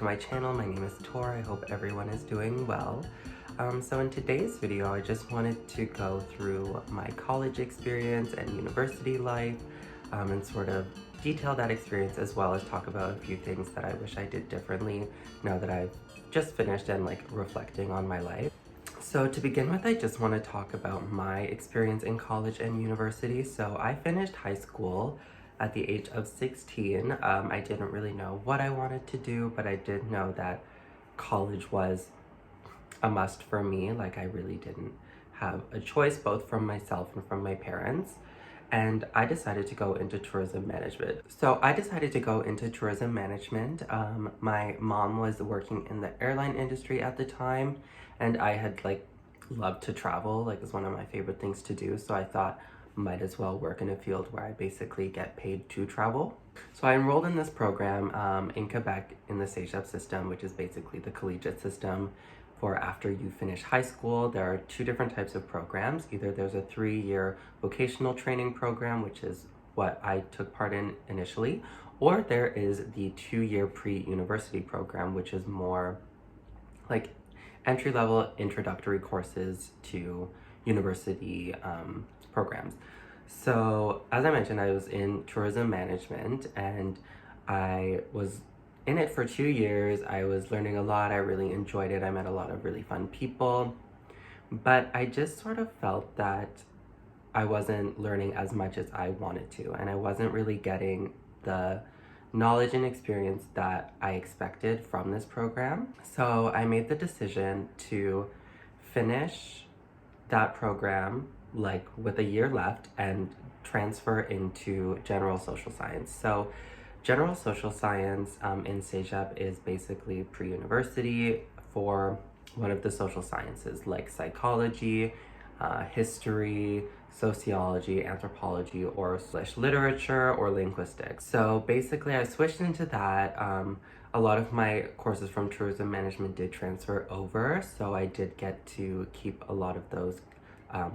to my channel. My name is Tor. I hope everyone is doing well. So in today's video, I just wanted to go through my college experience and university life and sort of detail that experience, as well as talk about a few things that I wish I did differently now that I've just finished and reflecting on my life. So to begin with, I just want to talk about my experience in college and university. So I finished high school at the age of 16. I didn't really know what I wanted to do, but I did know that college was a must for me. I really didn't have a choice, both from myself and from my parents. And I decided to go into tourism management. So I decided to go into tourism management. My mom was working in the airline industry at the time, and I had loved to travel. It's one of my favorite things to do. So I thought might as well work in a field where I basically get paid to travel. So I enrolled in this program in Quebec in the CEGEP system, which is basically the collegiate system for after you finish high school. There are two different types of programs. Either there's a 3-year vocational training program, which is what I took part in initially, or there is the 2-year pre-university program, which is more entry-level introductory courses to university programs. So as I mentioned, I was in tourism management and I was in it for 2 years. I was learning a lot. I really enjoyed it. I met a lot of really fun people, but I just sort of felt that I wasn't learning as much as I wanted to, and I wasn't really getting the knowledge and experience that I expected from this program. So I made the decision to finish that program with a year left and transfer into general social science. So general social science in CEGEP is basically pre-university for one of the social sciences like psychology, history, sociology, anthropology, or literature or linguistics. So basically I switched into that. A lot of my courses from tourism management did transfer over, so I did get to keep a lot of those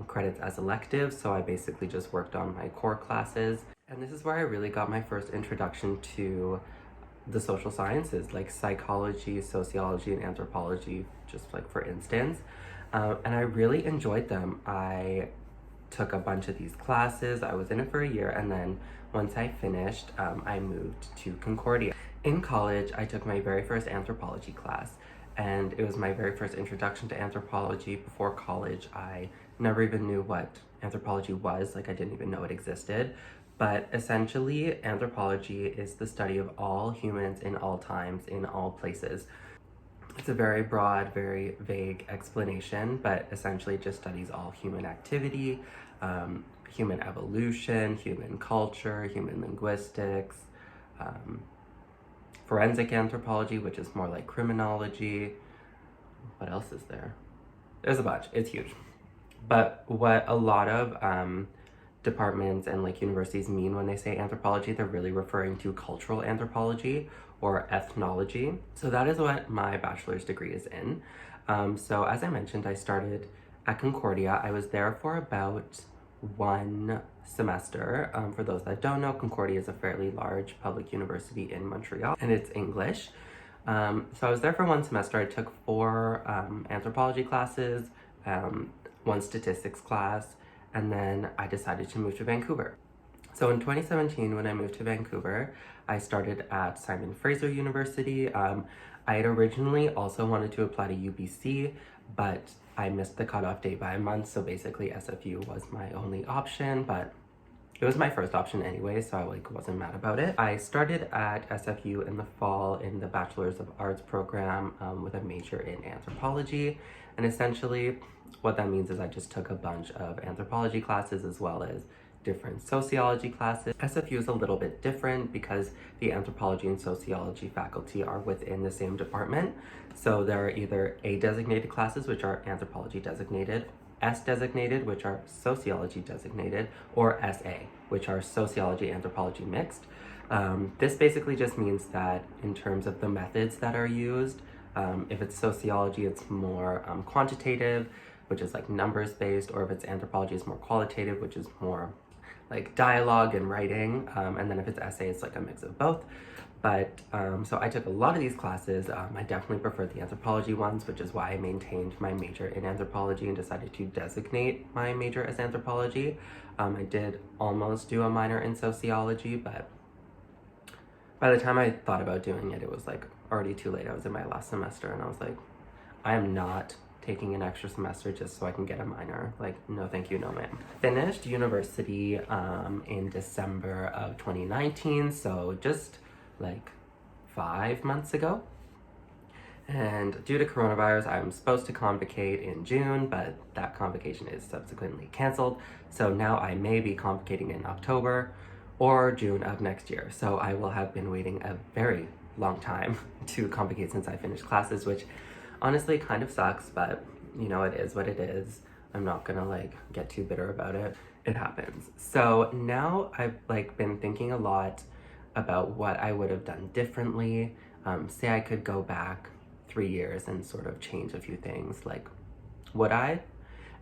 credits as electives. So I basically just worked on my core classes. And this is where I really got my first introduction to the social sciences, like psychology, sociology, and anthropology, just for instance. And I really enjoyed them. I took a bunch of these classes. I was in it for a year, and then once I finished, I moved to Concordia. In college, I took my very first anthropology class, and it was my very first introduction to anthropology. Before college, I never even knew what anthropology was. I didn't even know it existed. But essentially, anthropology is the study of all humans in all times, in all places. It's a very broad, very vague explanation, but essentially it just studies all human activity, human evolution, human culture, human linguistics, forensic anthropology, which is more like criminology. What else is there? There's a bunch. It's huge. But what a lot of departments and universities mean when they say anthropology, they're really referring to cultural anthropology or ethnology. So that is what my bachelor's degree is in. So as I mentioned, I started at Concordia. I was there for about 1 semester. For those that don't know, Concordia is a fairly large public university in Montreal, and it's English. So I was there for 1 semester. I took 4 anthropology classes, 1 statistics class, and then I decided to move to Vancouver. So in 2017, when I moved to Vancouver, I started at Simon Fraser University. I had originally also wanted to apply to UBC, but I missed the cutoff date by a month, so basically SFU was my only option, but it was my first option anyway, so I wasn't mad about it. I started at SFU in the fall in the Bachelor's of Arts program with a major in anthropology, and essentially what that means is I just took a bunch of anthropology classes as well as different sociology classes. SFU is a little bit different because the anthropology and sociology faculty are within the same department. So there are either A designated classes, which are anthropology designated, S designated, which are sociology designated, or SA, which are sociology anthropology mixed. This basically just means that in terms of the methods that are used, if it's sociology, it's more quantitative, which is numbers based, or if it's anthropology, it's more qualitative, which is more dialogue and writing. And then if it's essay, it's a mix of both. But so I took a lot of these classes. I definitely preferred the anthropology ones, which is why I maintained my major in anthropology and decided to designate my major as anthropology. I did almost do a minor in sociology, but by the time I thought about doing it, it was like already too late. I was in my last semester and I was like, I am not taking an extra semester just so I can get a minor. Like, no thank you, no ma'am. Finished university in December of 2019, so just like 5 months ago. And due to coronavirus, I'm supposed to convocate in June, but that convocation is subsequently canceled. So now I may be convocating in October or June of next year. So I will have been waiting a very long time to convocate since I finished classes, which honestly kind of sucks, but you know, it is what it is. I'm not gonna like get too bitter about it. It happens. So now I've like been thinking a lot about what I would have done differently. Say I could go back 3 years and sort of change a few things, like, would I?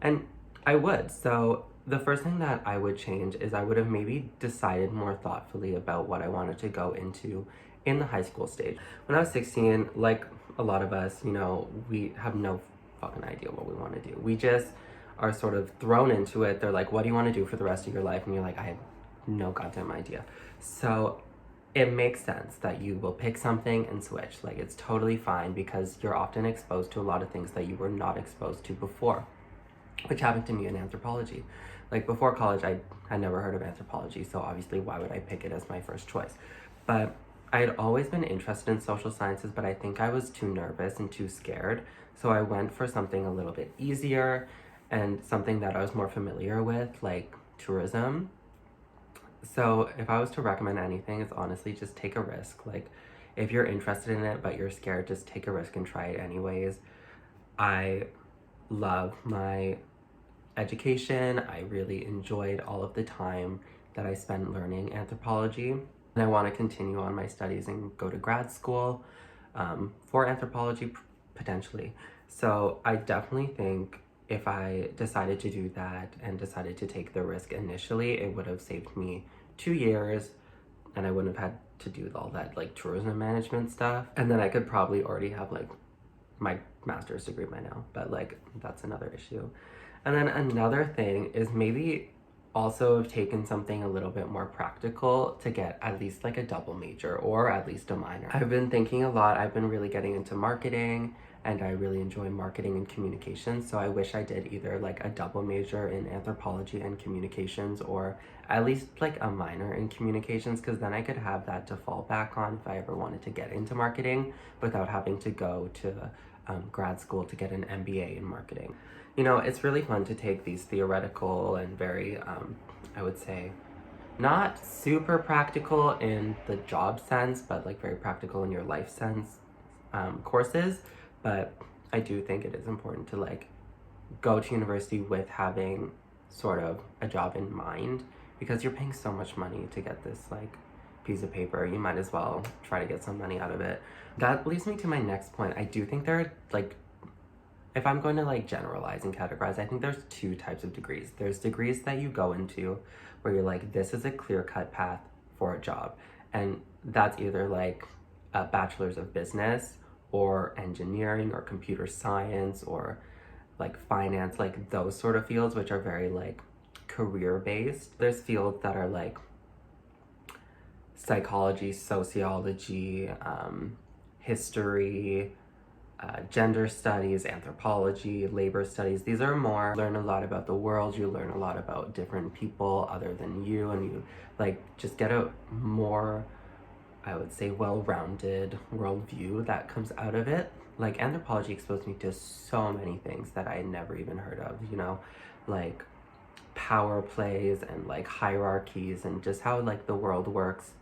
And I would. So the first thing that I would change is I would have maybe decided more thoughtfully about what I wanted to go into in the high school stage. When I was 16, like a lot of us, you know, we have no fucking idea what we want to do. We just are sort of thrown into it. They're like, what do you want to do for the rest of your life? And you're like, I have no goddamn idea. So it makes sense that you will pick something and switch. Like, it's totally fine because you're often exposed to a lot of things that you were not exposed to before, which happened to me in anthropology. Like, before college, I had never heard of anthropology, so obviously why would I pick it as my first choice? But I had always been interested in social sciences, but I think I was too nervous and too scared, so I went for something a little bit easier and something that I was more familiar with, like tourism. So if I was to recommend anything, it's honestly just take a risk. Like, if you're interested in it but you're scared, just take a risk and try it anyways. I love my education. I really enjoyed all of the time that I spent learning anthropology. And I want to continue on my studies and go to grad school for anthropology potentially. So I definitely think if I decided to do that and decided to take the risk initially, it would have saved me 2 years and I wouldn't have had to do all that like tourism management stuff. And then I could probably already have like my master's degree by now, but like that's another issue. And then another thing is maybe also have taken something a little bit more practical to get at least like a double major or at least a minor. I've been thinking a lot. I've been really getting into marketing and I really enjoy marketing and communications. So I wish I did either like a double major in anthropology and communications or at least like a minor in communications, because then I could have that to fall back on if I ever wanted to get into marketing without having to go to grad school to get an MBA in marketing. You know, it's really fun to take these theoretical and very, I would say, not super practical in the job sense, but like very practical in your life sense courses. But I do think it is important to like go to university with having sort of a job in mind, because you're paying so much money to get this like piece of paper. You might as well try to get some money out of it. That leads me to my next point. I do think there are like, if I'm going to like generalize and categorize, I think there's 2 types of degrees. There's degrees that you go into where you're like, this is a clear-cut path for a job. And that's either like a bachelor's of business or engineering or computer science or like finance, like those sort of fields, which are very like career-based. There's fields that are like psychology, sociology, history, gender studies, anthropology, labor studies. These are more, learn a lot about the world, you learn a lot about different people other than you, and you like just get a more, I would say, well-rounded worldview that comes out of it. Like anthropology exposed me to so many things that I had never even heard of, you know, like power plays and like hierarchies and just how like the world works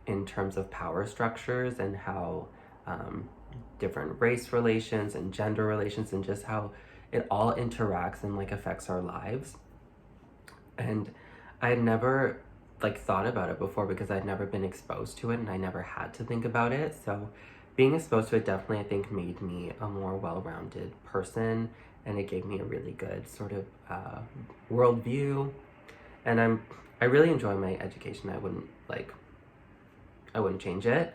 in terms of power structures and how different race relations and gender relations and just how it all interacts and like affects our lives. And I had never like thought about it before because I'd never been exposed to it and I never had to think about it. So being exposed to it definitely, I think, made me a more well-rounded person, and it gave me a really good sort of worldview. And I really enjoy my education. I wouldn't change it.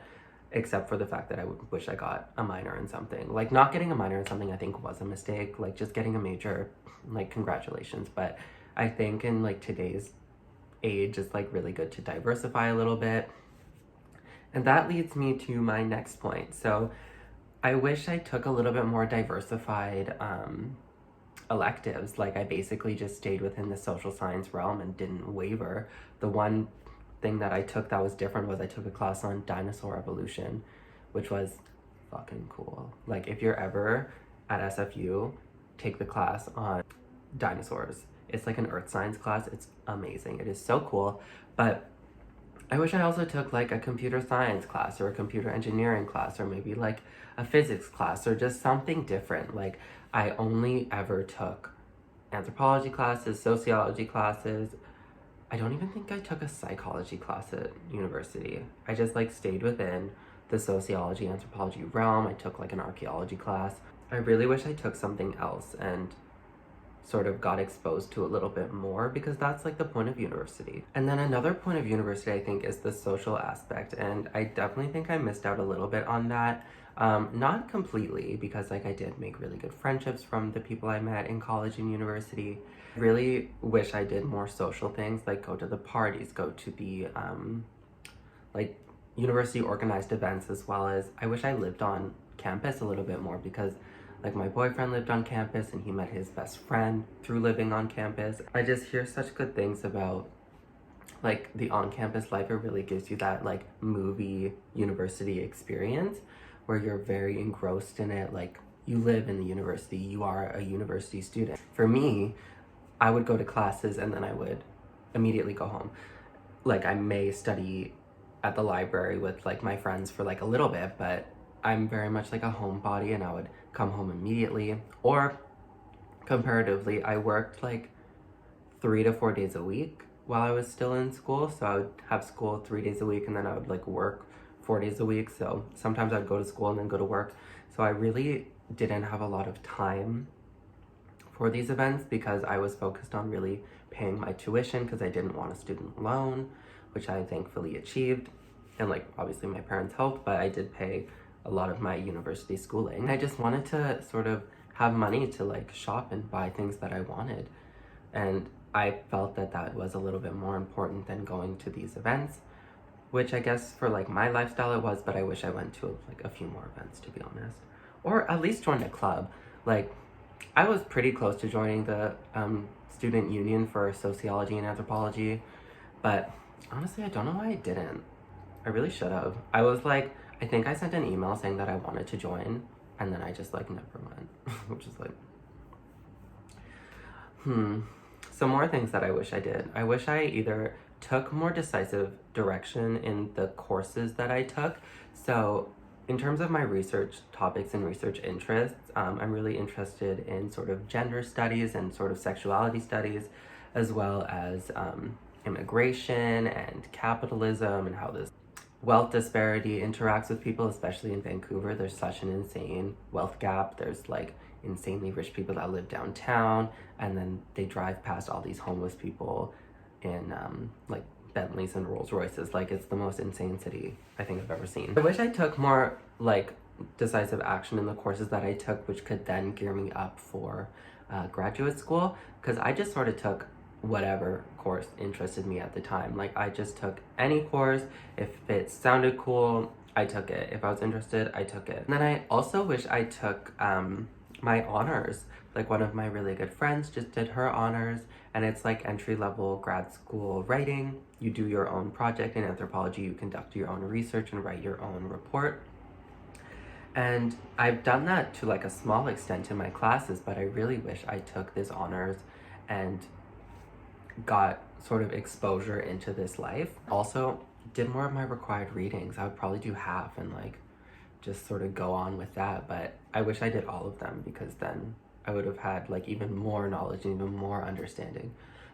except for the fact that I wish I got a minor in something. Like, not getting a minor in something I think was a mistake. Like, just getting a major, like, congratulations. But I think in, like, today's age, it's, like, really good to diversify a little bit. And that leads me to my next point. So I wish I took a little bit more diversified electives. Like, I basically just stayed within the social science realm and didn't waver. The one thing that I took that was different was I took a class on dinosaur evolution, which was fucking cool. Like, if you're ever at SFU, take the class on dinosaurs. It's like an earth science class. It's amazing. It is so cool. But I wish I also took like a computer science class or a computer engineering class or maybe like a physics class or just something different. Like, I only ever took anthropology classes, sociology classes. I don't even think I took a psychology class at university. I just like stayed within the sociology, anthropology realm. I took like an archaeology class. I really wish I took something else and sort of got exposed to a little bit more, because that's like the point of university. And then another point of university, I think, is the social aspect, and I definitely think I missed out a little bit on that. Not completely, because like I did make really good friendships from the people I met in college and university. I really wish I did more social things, like go to the parties, go to the like university organized events, as well as I wish I lived on campus a little bit more, because like my boyfriend lived on campus and he met his best friend through living on campus. I just hear such good things about like the on-campus life. It really gives you that like movie university experience where you're very engrossed in it. Like, you live in the university, you are a university student. For me, I would go to classes and then I would immediately go home. Like, I may study at the library with like my friends for like a little bit, but I'm very much like a homebody and I would come home immediately. Or comparatively, I worked like 3 to 4 days a week while I was still in school. So I would have school 3 days a week and then I would like work 4 days a week. So sometimes I'd go to school and then go to work. So I really didn't have a lot of time for these events because I was focused on really paying my tuition, because I didn't want a student loan, which I thankfully achieved. And like, obviously my parents helped, but I did pay a lot of my university schooling. I just wanted to sort of have money to like shop and buy things that I wanted. And I felt that that was a little bit more important than going to these events, which I guess for like my lifestyle it was, but I wish I went to like a few more events, to be honest. Or at least join a club. Like, I was pretty close to joining the student union for sociology and anthropology, but honestly, I don't know why I didn't. I really should have. I was like, I think I sent an email saying that I wanted to join, and then I just like never went, which is like, Some more things that I wish I did. I wish I either took more decisive direction in the courses that I took. So in terms of my research topics and research interests, I'm really interested in sort of gender studies and sort of sexuality studies, as well as immigration and capitalism and how this wealth disparity interacts with people, especially in Vancouver. There's such an insane wealth gap. There's like insanely rich people that live downtown, and then they drive past all these homeless people in like Bentleys and Rolls Royces. Like, it's the most insane city I think I've ever seen. I wish I took more like decisive action in the courses that I took, which could then gear me up for graduate school, because I just sort of took whatever course interested me at the time. Like, I just took any course. If it sounded cool, I took it. If I was interested, I took it. And then I also wish I took my honors. Like, one of my really good friends just did her honors, and it's like entry-level grad school writing. You do your own project in anthropology, you conduct your own research and write your own report. And I've done that to like a small extent in my classes, but I really wish I took this honors and got sort of exposure into this life. Also, did more of my required readings. I would probably do half and like just sort of go on with that, but I wish I did all of them, because then I would have had like even more knowledge and even more understanding.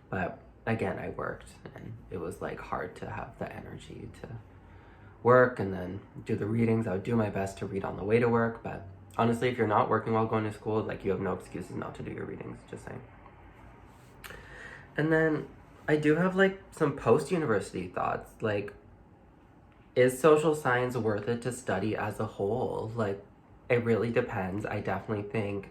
But again, I worked and it was like hard to have the energy to work and then do the readings. I would do my best to read on the way to work, but honestly, if you're not working while going to school, like, you have no excuses not to do your readings, just saying. And then I do have like some post-university thoughts. Like, Is social science worth it to study as a whole? Like, it really depends. I definitely think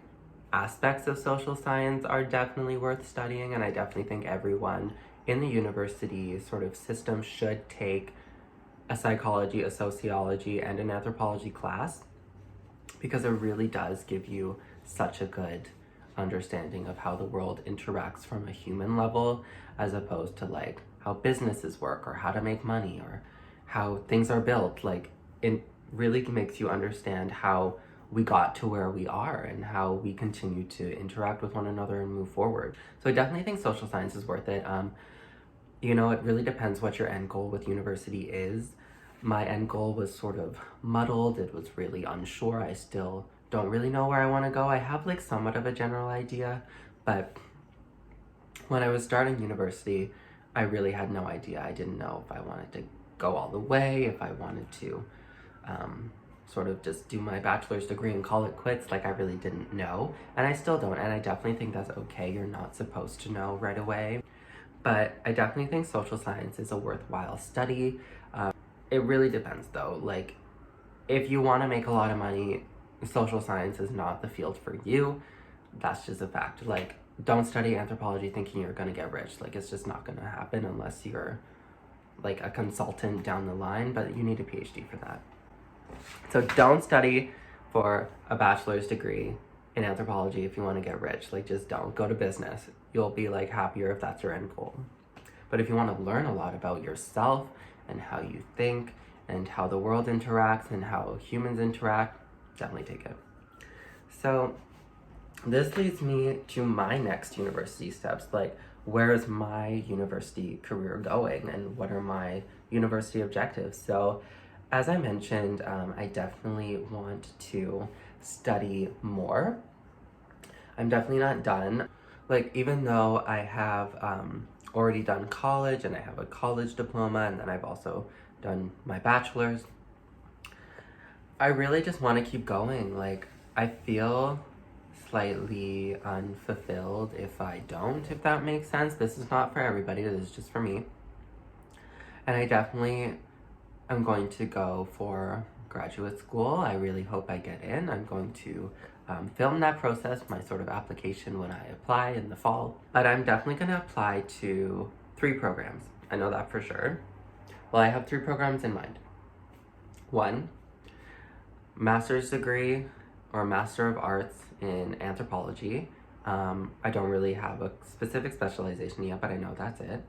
aspects of social science are definitely worth studying, and I definitely think everyone in the university sort of system should take a psychology, a sociology, and an anthropology class, because it really does give you such a good understanding of how the world interacts from a human level, as opposed to like how businesses work or how to make money or how things are built. Like, it really makes you understand how we got to where we are and how we continue to interact with one another and move forward. So I definitely think social science is worth it. It really depends what your end goal with university is. My end goal was sort of muddled. It was really unsure. I still don't really know where I want to go. I have like somewhat of a general idea, but when I was starting university, I really had no idea. I didn't know if I wanted to go all the way, if I wanted to sort of just do my bachelor's degree and call it quits. Like, I really didn't know, and I still don't, and I definitely think that's okay. You're not supposed to know right away. But I definitely think social science is a worthwhile study. It really depends though. Like, if you want to make a lot of money, social science is not the field for you. That's just a fact. Like, don't study anthropology thinking you're gonna get rich. Like, it's just not gonna happen unless you're like a consultant down the line, but you need a PhD for that. So don't study for a bachelor's degree in anthropology if you want to get rich. Like, just don't. Go to business. You'll be like happier if that's your end goal. But if you want to learn a lot about yourself and how you think and how the world interacts and how humans interact, definitely take it. So this leads me to my next university steps. Like, where is my university career going and what are my university objectives? So as I mentioned, I definitely want to study more. I'm definitely not done. Like, even though I have already done college and I have a college diploma, and then I've also done my bachelor's, I really just want to keep going. Like, I feel slightly unfulfilled if I don't, if that makes sense. This is not for everybody, this is just for me. And I definitely am going to go for graduate school. I really hope I get in. I'm going to film that process, my sort of application when I apply in the fall. But I'm definitely going to apply to 3 programs. I know that for sure. Well, I have 3 programs in mind. 1, master's degree or Master of Arts in Anthropology. I don't really have a specific specialization yet, but I know that's it.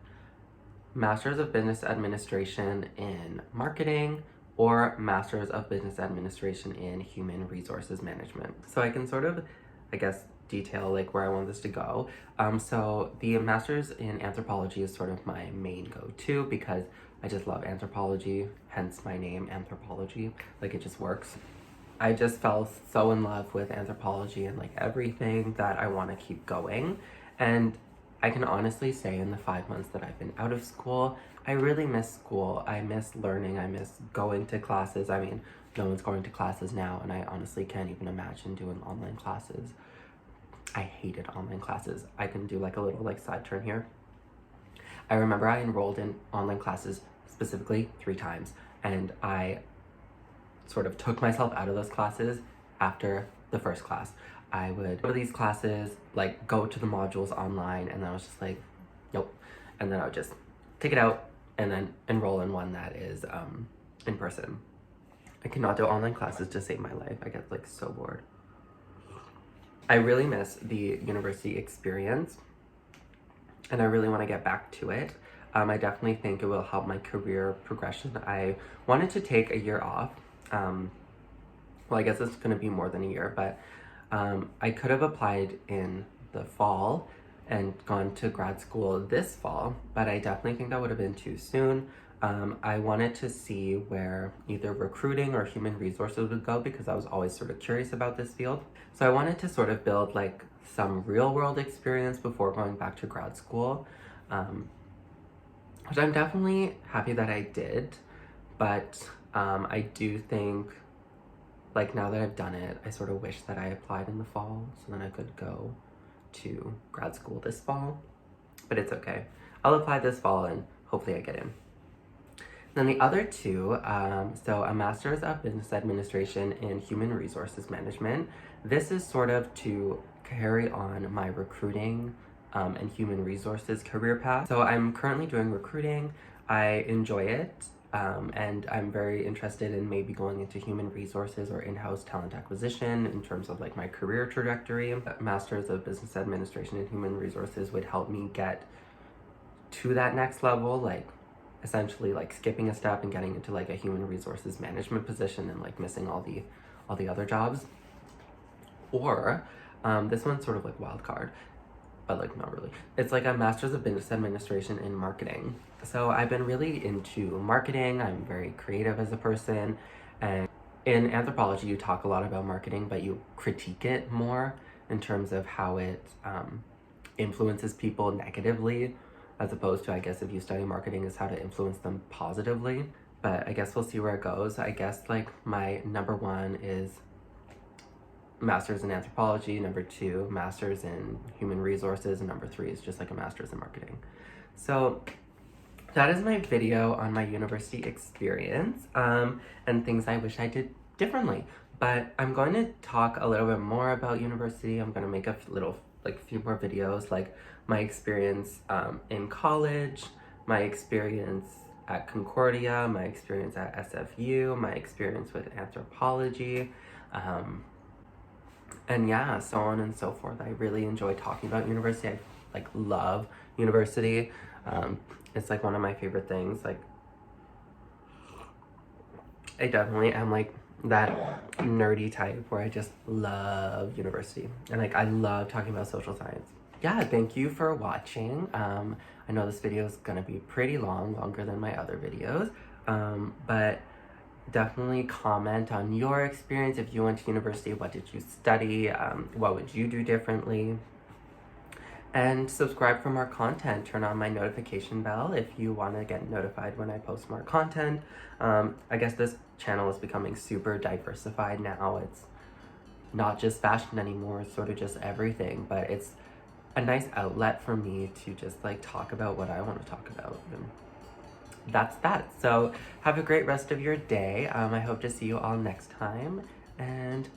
Master's of Business Administration in Marketing, or Master's of Business Administration in Human Resources Management. So I can sort of, I guess, detail like where I want this to go. So the Master's in Anthropology is sort of my main go-to because I just love anthropology, hence my name, Anthropology. Like, it just works. I just fell so in love with anthropology and like everything that I want to keep going. And I can honestly say in the 5 months that I've been out of school, I really miss school. I miss learning. I miss going to classes. I mean, no one's going to classes now, and I honestly can't even imagine doing online classes. I hated online classes. I can do like a little like side turn here. I remember I enrolled in online classes specifically 3 times, and I sort of took myself out of those classes after the first class. I would go to these classes, like go to the modules online, and then I was just like, nope. And then I would just take it out and then enroll in one that is in person. I cannot do online classes to save my life. I get like so bored. I really miss the university experience, and I really want to get back to it. I definitely think it will help my career progression. I wanted to take a year off. Well, I guess it's going to be more than a year, but I could have applied in the fall and gone to grad school this fall, but I definitely think that would have been too soon. I wanted to see where either recruiting or human resources would go because I was always sort of curious about this field. So I wanted to sort of build like some real world experience before going back to grad school, which I'm definitely happy that I did, but I do think, like, now that I've done it, I sort of wish that I applied in the fall so then I could go to grad school this fall, but it's okay. I'll apply this fall and hopefully I get in. Then the other two, so a Master's of Business Administration in Human Resources Management. This is sort of to carry on my recruiting and human resources career path. So I'm currently doing recruiting. I enjoy it, and I'm very interested in maybe going into human resources or in-house talent acquisition in terms of like my career trajectory. Master's of Business Administration in Human Resources would help me get to that next level, like essentially like skipping a step and getting into like a human resources management position and like missing all the other jobs. Or this one's sort of like wild card, but like not really. It's like a Master's of Business Administration in Marketing. So I've been really into marketing. I'm very creative as a person, and in anthropology you talk a lot about marketing, but you critique it more in terms of how it influences people negatively, as opposed to, I guess, if you study marketing, is how to influence them positively. But I guess we'll see where it goes. I guess like my number one is Master's in Anthropology, number two, Master's in Human Resources, and number three is just like a Master's in Marketing. So that is my video on my university experience and things I wish I did differently. But I'm going to talk a little bit more about university. I'm going to make a few more videos, like my experience in college, my experience at Concordia, my experience at SFU, my experience with anthropology, and yeah, so on and so forth. I really enjoy talking about university. I like love university. It's like one of my favorite things. Like, I definitely am like that nerdy type where I just love university, and like I love talking about social science. Yeah, thank you for watching. I know this video is gonna be pretty long, longer than my other videos, but definitely comment on your experience. If you went to university, what did you study? What would you do differently? And subscribe for more content. Turn on my notification bell if you want to get notified when I post more content. I guess this channel is becoming super diversified now. It's not just fashion anymore, it's sort of just everything, but it's a nice outlet for me to just like talk about what I want to talk about. And that's that. So have a great rest of your day. I hope to see you all next time, and